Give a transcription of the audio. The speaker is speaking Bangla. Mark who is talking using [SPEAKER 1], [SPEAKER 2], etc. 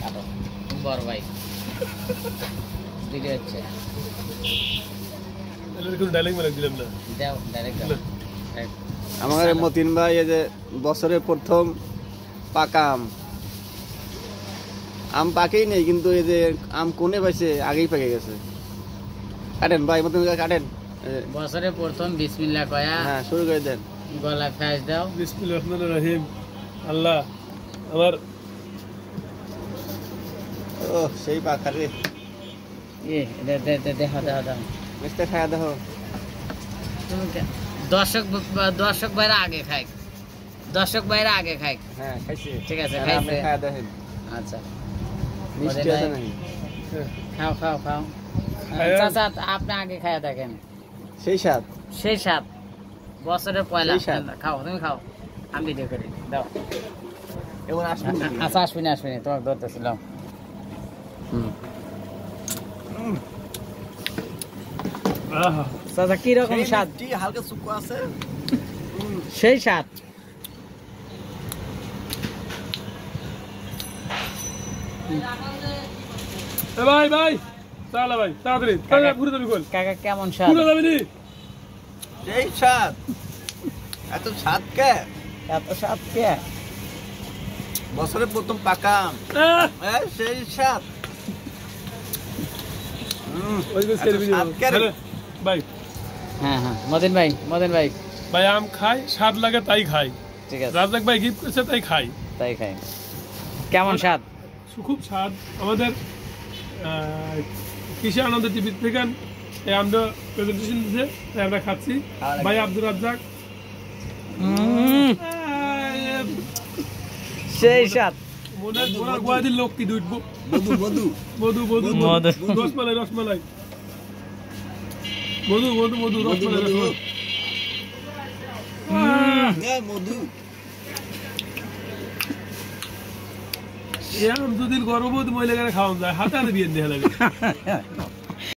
[SPEAKER 1] কাটো বড় ভাই ভিডিও হচ্ছে
[SPEAKER 2] এরকম ডায়লগ মেরে দিলাম না
[SPEAKER 1] দাও ডাইরেক্ট দাও
[SPEAKER 3] আমার মতিন ভাই এই যে বছরের প্রথম পাকা আম পাকেই নেই কিন্তু এই যে আম কোনে পাইছে আগেই পেকে গেছে কাটেন ভাই মতিন ভাই কাটেন
[SPEAKER 1] বছরের প্রথম বিসমিল্লাহ কয়া
[SPEAKER 3] হ্যাঁ শুরু করে দেন
[SPEAKER 1] গলায় ফ্যাস দাও
[SPEAKER 2] বিসমিল্লাহির রহমানির রহিম আল্লাহ আমার
[SPEAKER 3] ও সেই পাকা রে
[SPEAKER 1] দেখো
[SPEAKER 3] মিস্টার খায়া দেখো
[SPEAKER 1] তুমি দর্শক ভাইরা আগে খাই
[SPEAKER 3] হ্যাঁ খাইছে
[SPEAKER 1] ঠিক আছে
[SPEAKER 3] আপনি
[SPEAKER 1] খাইছে
[SPEAKER 3] খায়া দেখেন
[SPEAKER 1] আচ্ছা
[SPEAKER 3] মিষ্টি আছে নাকি
[SPEAKER 1] খাও চাচা আপনি আগে খায়া দেখেন
[SPEAKER 3] সেই স্বাদ
[SPEAKER 1] বছরের পয়লা
[SPEAKER 3] সেই স্বাদ।
[SPEAKER 1] খাও তুমি খাও আমি ভিডিও করি দাও
[SPEAKER 3] এমন আসবেন
[SPEAKER 1] আচ্ছা আসবিনি তোমাকে ধরতেছিলাম
[SPEAKER 2] আহা
[SPEAKER 1] চাচা কিরকম স্বাদ
[SPEAKER 3] হালকা শুকো আছে
[SPEAKER 1] সেই স্বাদ
[SPEAKER 2] এ ভাই চালা ভাই তাড়াতাড়ি পুরো যাবি কল
[SPEAKER 1] কাকা কেমন স্বাদ
[SPEAKER 2] পুরো যাবি নি
[SPEAKER 3] সেই স্বাদ এত স্বাদ কে
[SPEAKER 1] এত স্বাদ কে
[SPEAKER 3] বছরের প্রথম পাকা আম সেই স্বাদ
[SPEAKER 2] ওই যে সেরবি ভাই
[SPEAKER 1] হ্যাঁ মদন ভাই
[SPEAKER 2] ভাই আম খাই স্বাদ লাগে তাই খাই
[SPEAKER 1] ঠিক আছে
[SPEAKER 2] রাজাক ভাই গিফট করেছে তাই খাই
[SPEAKER 1] কেমন স্বাদ
[SPEAKER 2] খুব স্বাদ আমাদের কৃষি আনন্দ টিভি থেকে আমরা প্রেজেন্টেশন দিচ্ছে তাই আমরা খাচ্ছি ভাই আব্দুর রাজ্জাক
[SPEAKER 1] সেই স্বাদ
[SPEAKER 2] মনে গোয়াদির লোক কি দুইট মধু রসমালাই রসমালাই
[SPEAKER 3] মধু
[SPEAKER 2] দুদিন গর্ভবতী মহিলাকে খাওয়ানো যায় হাতে হাতে বিয়ে দেওয়া লাগে